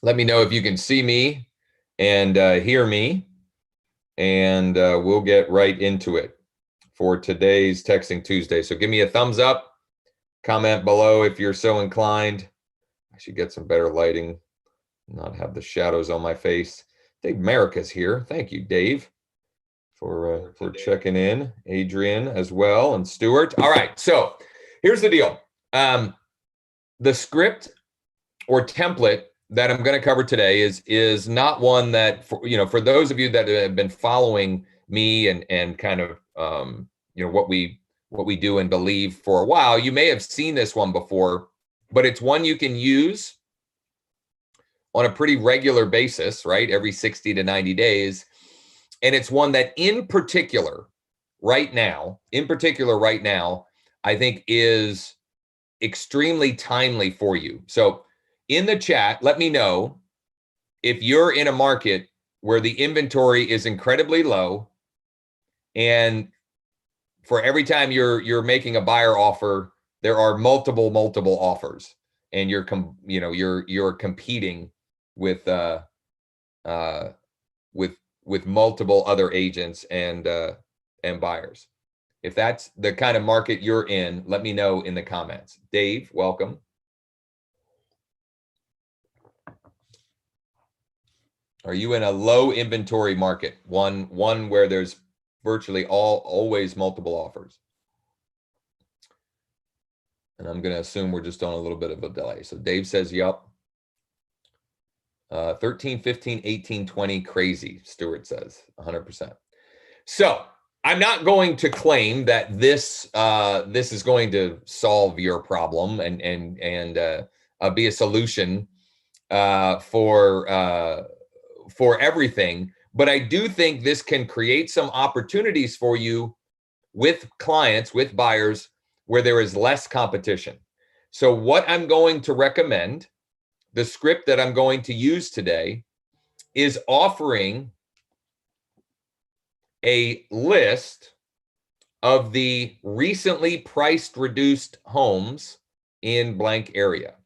Let me know if you can see me and hear me, and we'll get right into it for today's Texting Tuesday. So give me a thumbs up, comment below if you're so inclined. I should get some better lighting, not have the shadows on my face. Dave Merrick's here. Thank you, Dave, for checking in. Adrian as well, and Stuart. All right, so here's the deal. The script or template that I'm going to cover today is not one that, for those of you that have been following me and kind of what we do and believe for a while, you may have seen this one before, but it's one you can use on a pretty regular basis, right? Every 60 to 90 days. And it's one that in particular right now, I think is extremely timely for you. So in the chat, let me know if you're in a market where the inventory is incredibly low, and for every time you're making a buyer offer, there are multiple offers, and you're competing with multiple other agents and buyers. If that's the kind of market you're in, let me know in the comments. Dave, welcome. Are you in a low inventory market? One where there's virtually always multiple offers? And I'm going to assume we're just on a little bit of a delay. So Dave says, yup. 13, 15, 18, 20, crazy, Stuart says, 100%. So I'm not going to claim that this is going to solve your problem and be a solution for everything, but I do think this can create some opportunities for you with clients, with buyers, where there is less competition. So what I'm going to recommend, the script that I'm going to use today, is offering a list of the recently priced reduced homes in blank area.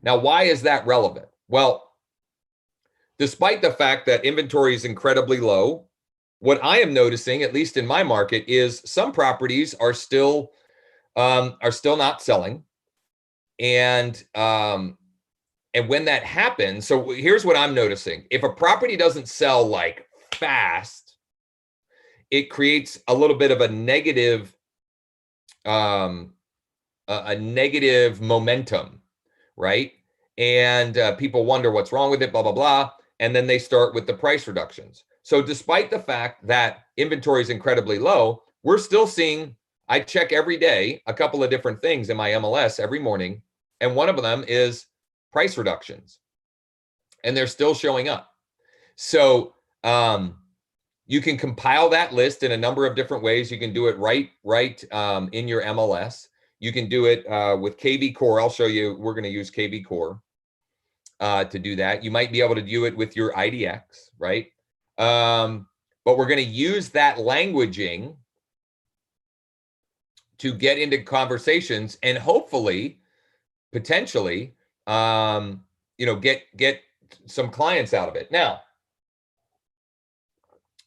Now, why is that relevant? Well, despite the fact that inventory is incredibly low, what I am noticing, at least in my market, is some properties are still not selling, and when that happens, so here's what I'm noticing: if a property doesn't sell like fast, it creates a little bit of a negative momentum, right? And people wonder what's wrong with it, blah blah blah, and then they start with the price reductions. So despite the fact that inventory is incredibly low, we're still seeing, I check every day a couple of different things in my MLS every morning, and one of them is price reductions, and they're still showing up. So you can compile that list in a number of different ways. You can do it right in your MLS. You can do it with KV Core. I'll show you. We're going to use KV Core to do that. You might be able to do it with your IDX, right? But we're going to use that languaging to get into conversations and hopefully, potentially, get some clients out of it. Now,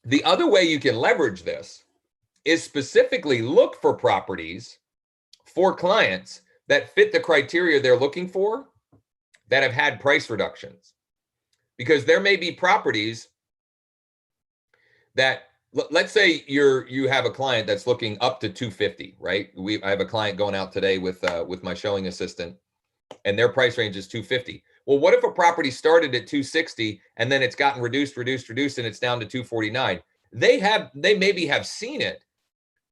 the other way you can leverage this is specifically look for properties for clients that fit the criteria they're looking for, that have had price reductions. Because there may be properties that, let's say you have a client that's looking up to 250, right? I have a client going out today with my showing assistant, and their price range is 250. Well, what if a property started at 260 and then it's gotten reduced, and it's down to 249? They maybe have seen it,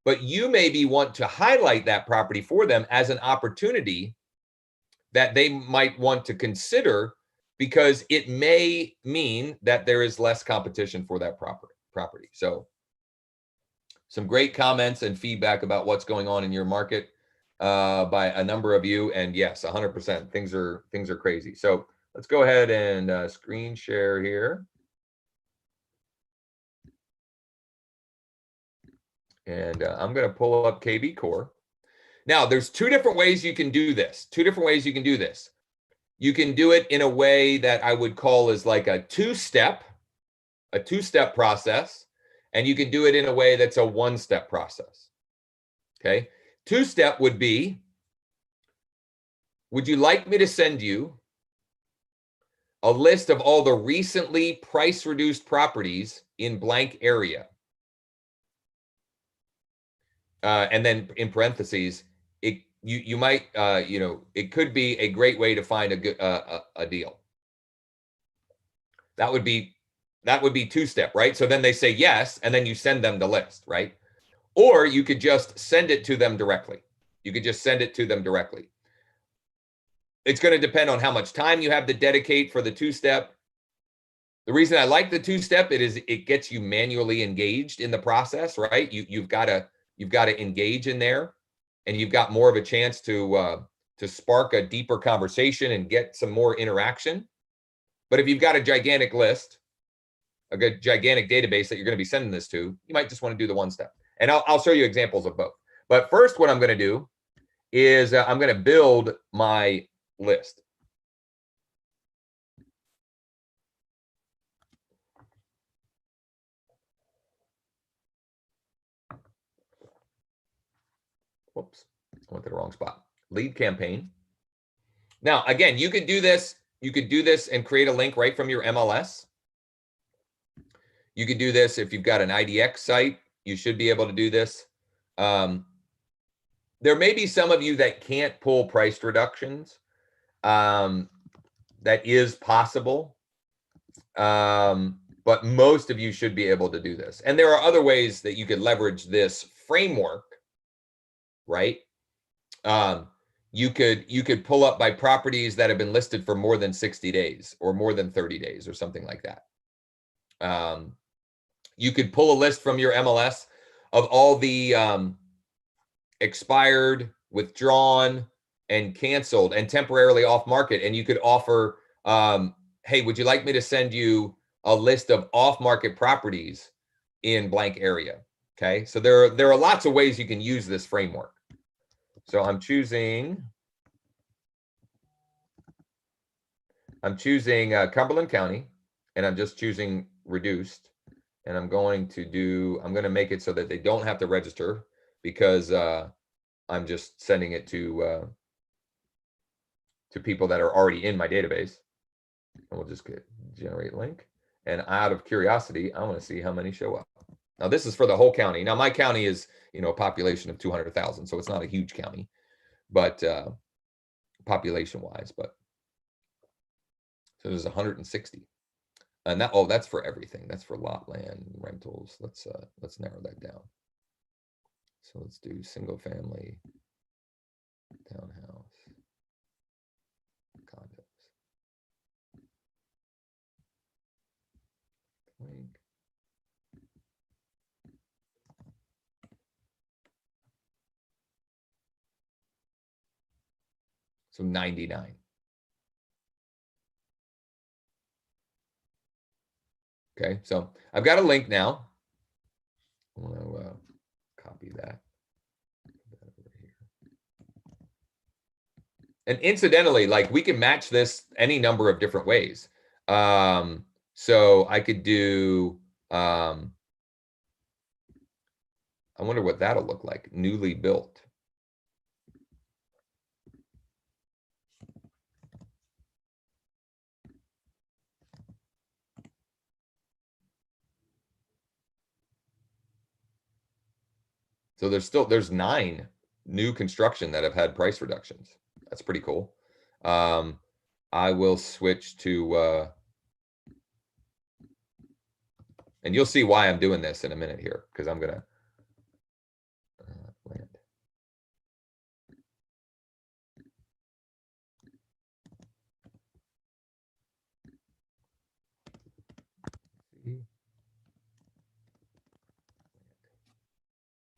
but you maybe want to highlight that property for them as an opportunity that they might want to consider, because it may mean that there is less competition for that property. So some great comments and feedback about what's going on in your market by a number of you. And yes, 100%, things are crazy. So let's go ahead and screen share here. And I'm going to pull up KV Core. Now, there's two different ways you can do this. You can do it in a way that I would call is like a two-step process, and you can do it in a way that's a one-step process. Okay. Two-step would be, would you like me to send you a list of all the recently price reduced properties in blank area? And then in parentheses, you might it could be a great way to find a deal. That would be two-step, right? So then they say yes, and then you send them the list, right? Or you could just send it to them directly. You could just send it to them directly. It's going to depend on how much time you have to dedicate for the two-step. The reason I like the two-step it gets you manually engaged in the process, right? You've got to engage in there, and you've got more of a chance to spark a deeper conversation and get some more interaction. But if you've got a gigantic list, a good gigantic database that you're going to be sending this to, you might just want to do the one step. And I'll show you examples of both. But first, what I'm going to do is I'm going to build my list. Whoops, I went to the wrong spot. Lead campaign. Now, again, you could do this. You could do this and create a link right from your MLS. You could do this if you've got an IDX site. You should be able to do this. There may be some of you that can't pull price reductions. That is possible. But most of you should be able to do this. And there are other ways that you could leverage this framework, right? You could pull up by properties that have been listed for more than 60 days or more than 30 days or something like that. You could pull a list from your MLS of all the expired, withdrawn, and canceled and temporarily off market. And you could offer, hey, would you like me to send you a list of off market properties in blank area? Okay, so there are lots of ways you can use this framework. So I'm choosing Cumberland County, and I'm just choosing reduced, and I'm going to make it so that they don't have to register, because I'm just sending it to people that are already in my database. And we'll just get generate link. And out of curiosity, I want to see how many show up. Now, this is for the whole county. Now, my county is, a population of 200,000, so it's not a huge county, but population-wise. But so there's 160, and that's for everything. That's for lot, land, rentals. Let's narrow that down. So let's do single family, townhouse, condos. Link. So 99. Okay, so I've got a link now. I want to copy that. And incidentally, like, we can match this any number of different ways. So I could do, I wonder what that'll look like. Newly built. So there's 9 new construction that have had price reductions. That's pretty cool. I will switch to, and you'll see why I'm doing this in a minute here, because I'm gonna land.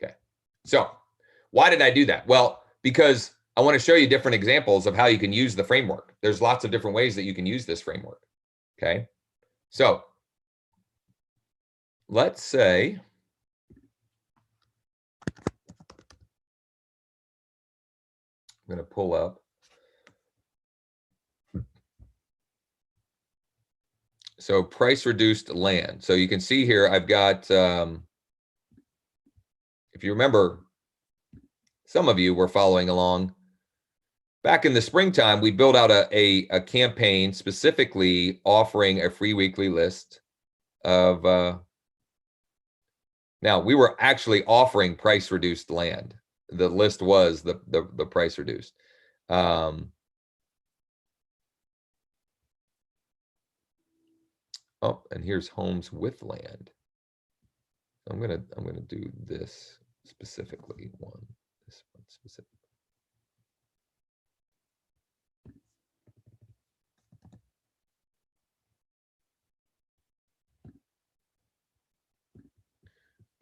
Okay, so why did I do that? Well, because I want to show you different examples of how you can use the framework. There's lots of different ways that you can use this framework. Okay, so let's say I'm going to pull up So price reduced land. So you can see here, I've got, if you remember, some of you were following along. Back in the springtime, we built out a campaign specifically offering a free weekly list of, now we were actually offering price reduced land. The list was the price reduced. Oh, and here's homes with land. I'm gonna do this specifically this one specific.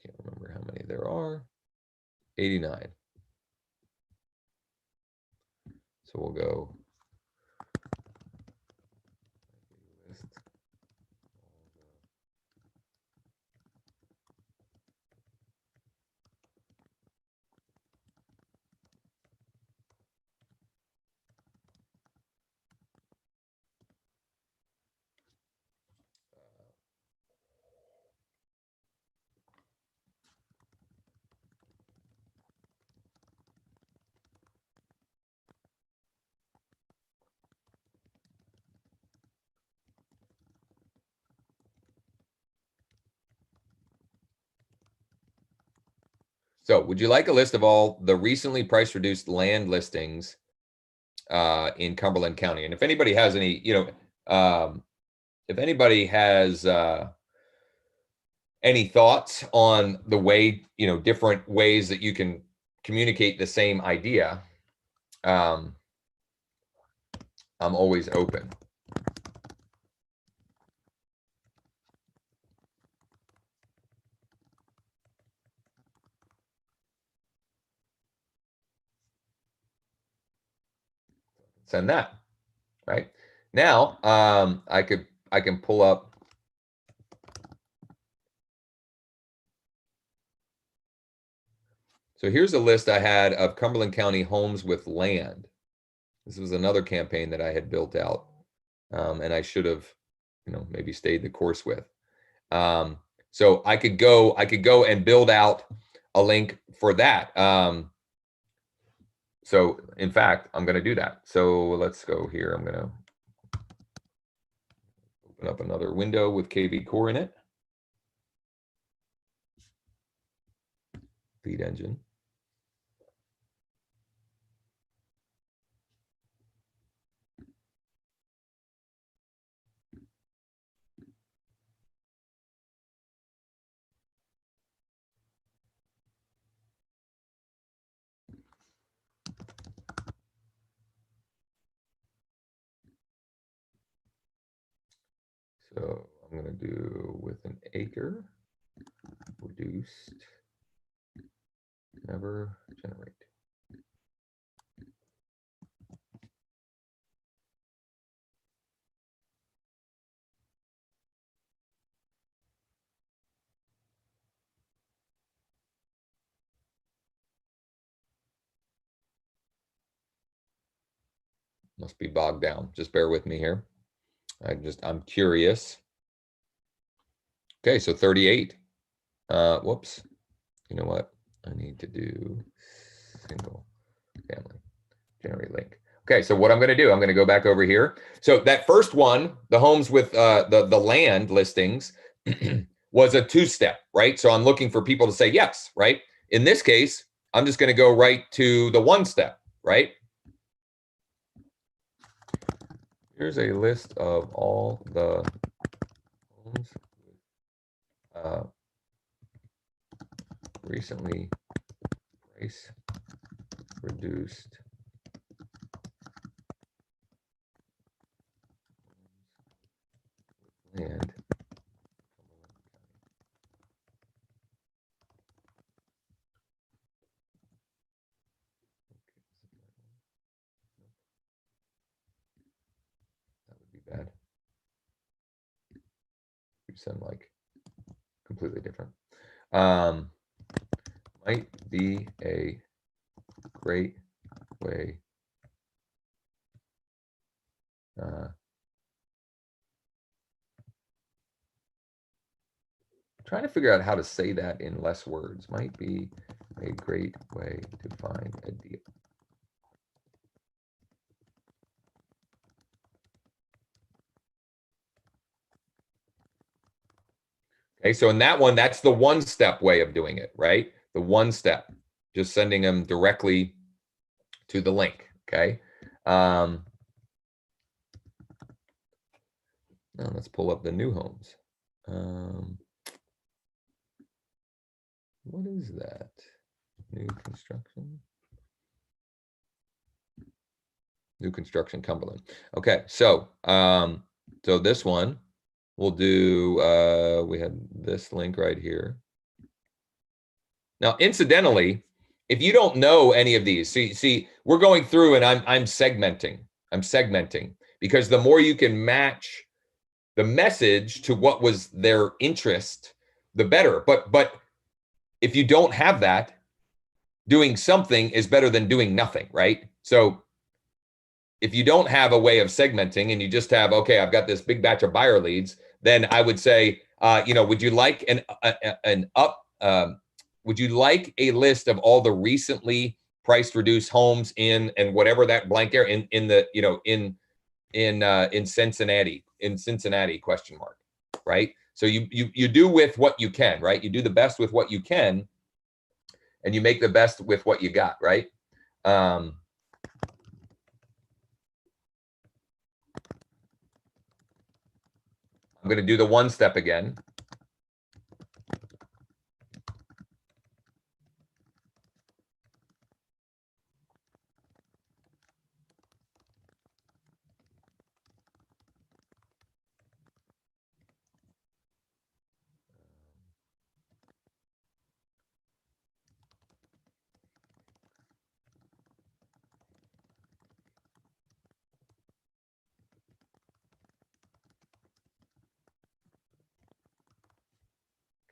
Can't remember how many there are. 89. So we'll go. So would you like a list of all the recently price reduced land listings in Cumberland County? And if anybody has any, if anybody has any thoughts on the way, different ways that you can communicate the same idea, I'm always open. Send that. Right now, I can pull up. So here's a list I had of Cumberland County homes with land. This was another campaign that I had built out, and I should have, maybe stayed the course with. So I could go and build out a link for that. So in fact, I'm going to do that. So let's go here. I'm going to open up another window with KV Core in it. Lead engine. So I'm going to do with an acre, reduced, never generate. Must be bogged down. Just bear with me here. I'm curious. Okay, so 38. Whoops. You know what? I need to do single family, generate link. Okay, so what I'm going to do, I'm going to go back over here. So that first one, the homes with the land listings, was a two-step, right? So I'm looking for people to say yes, right? In this case, I'm just going to go right to the one step, right? Here's a list of all the homes recently price reduced land. That would be bad. You sound like completely different. Might be a great way trying to figure out how to say that in less words. Might be a great way to find a deal. Okay, so in that one, that's the one-step way of doing it, right? The one step, just sending them directly to the link, okay? Now let's pull up the new homes. What is that? New construction? New construction Cumberland. Okay, so so this one we'll do, we had this link right here. Now, incidentally, if you don't know any of these, see, we're going through and I'm segmenting. I'm segmenting because the more you can match the message to what was their interest, the better. But if you don't have that, doing something is better than doing nothing, right? So if you don't have a way of segmenting and you just have, okay, I've got this big batch of buyer leads, then I would say, would you like would you like a list of all the recently price reduced homes in and whatever that blank area in Cincinnati question mark, right? So you do with what you can, right? You do the best with what you can, and you make the best with what you got, right? I'm going to do the one step again.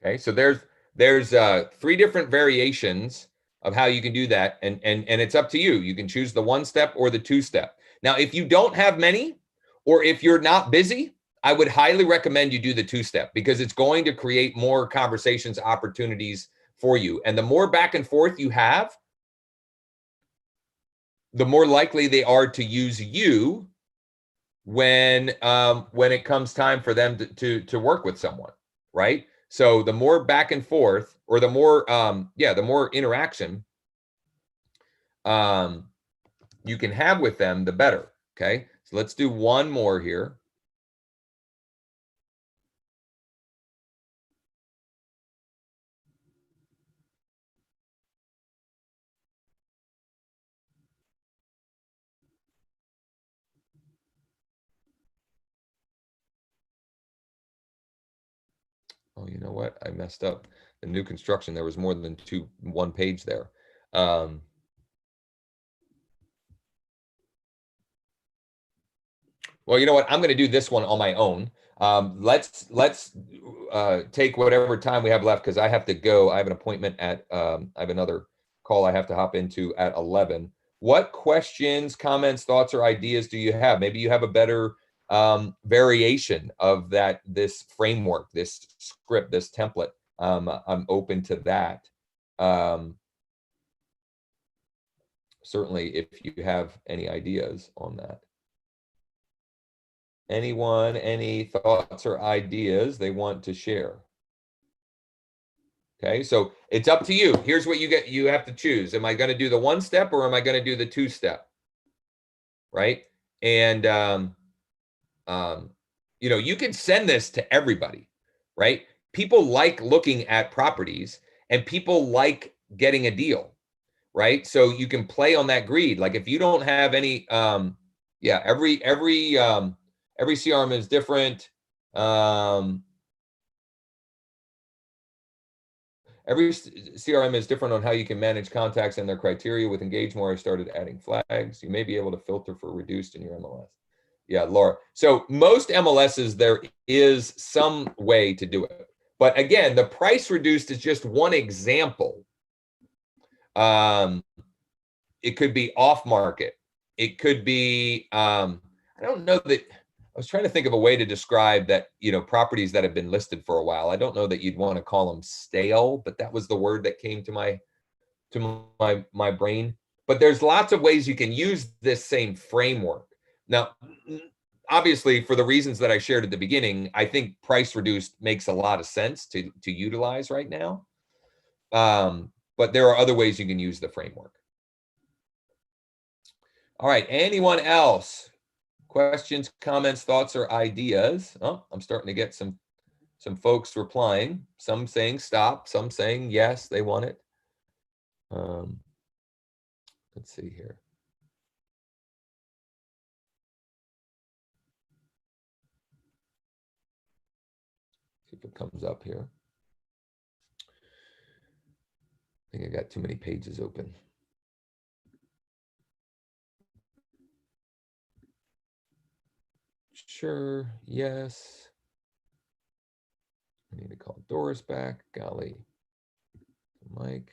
Okay, so there's 3 different variations of how you can do that, and it's up to you. You can choose the one step or the 2-step. Now, if you don't have many, or if you're not busy, I would highly recommend you do the 2-step because it's going to create more conversations, opportunities for you. And the more back and forth you have, the more likely they are to use you when it comes time for them to work with someone, right? So the more back and forth, or the more the more interaction you can have with them, the better. Okay, so let's do one more here. Oh, you know what? I messed up. The new construction, there was more than one page there. Well, you know what? I'm going to do this one on my own. Let's take whatever time we have left because I have to go. I have an appointment at I have another call I have to hop into at 11. What questions, comments, thoughts, or ideas do you have? Maybe you have a better variation of this framework, this script, this template. I'm open to that. Certainly, if you have any ideas on that. Anyone, any thoughts or ideas they want to share? Okay, so it's up to you. Here's what you have to choose. Am I going to do the 1-step or am I going to do the 2-step? Right? And you can send this to everybody, right? People like looking at properties and people like getting a deal, right? So you can play on that greed. Like if you don't have any every CRM is different. Every CRM is different on how you can manage contacts and their criteria. With Engage More, I started adding flags. You may be able to filter for reduced in your MLS. Yeah, Laura. So most MLSs, there is some way to do it. But again, the price reduced is just one example. It could be off market. It could be, I don't know that, was trying to think of a way to describe that, properties that have been listed for a while. I don't know that you'd want to call them stale, but that was the word that came to my brain. But there's lots of ways you can use this same framework. Now, obviously, for the reasons that I shared at the beginning, I think price reduced makes a lot of sense to utilize right now. But there are other ways you can use the framework. All right, anyone else? Questions, comments, thoughts, or ideas? Oh, I'm starting to get some folks replying. Some saying stop, some saying yes, they want it. Let's see here. See if it comes up here. I think I got too many pages open. Sure, yes. I need to call Doris back. Golly. Mike.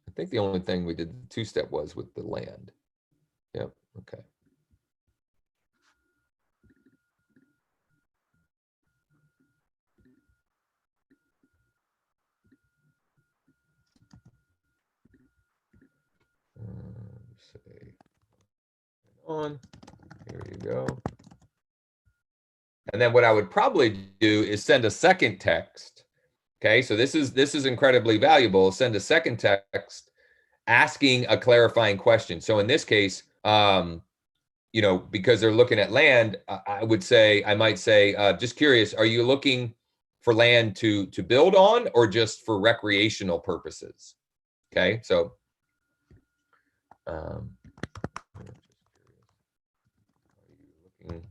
I think the only thing we did the two-step was with the land. Yep, okay. Say on. Here you go. And then what I would probably do is send a second text. Okay, so this is incredibly valuable. Send a second text asking a clarifying question. So in this case, because they're looking at land, I might say, just curious, are you looking for land to build on or just for recreational purposes? Okay, so are you looking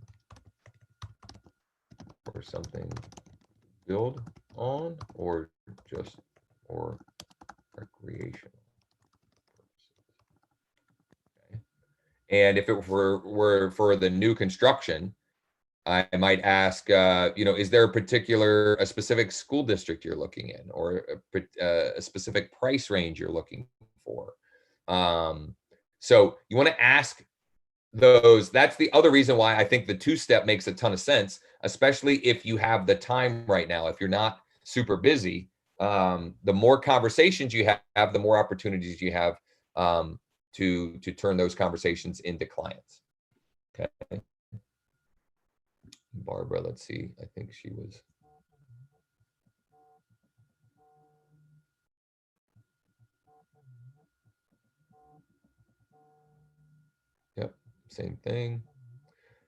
for something to build on or just for recreational purposes? Okay. And if it were for the new construction, I might ask, is there a specific school district you're looking in, or a specific price range you're looking for? So you want to ask those. That's the other reason why I think the two-step makes a ton of sense, especially if you have the time right now. If you're not super busy, the more conversations you have, the more opportunities you have to turn those conversations into clients. Okay. Barbara, let's see. I think she was. Yep, same thing.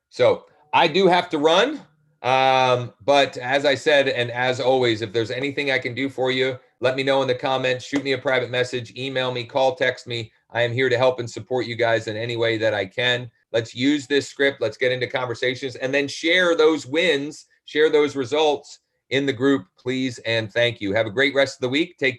So I do have to run. But as I said, and as always, if there's anything I can do for you, let me know in the comments, shoot me a private message, email me, call, text me. I am here to help and support you guys in any way that I can. Let's use this script. Let's get into conversations and then share those wins, share those results in the group, please. And thank you. Have a great rest of the week. Take care.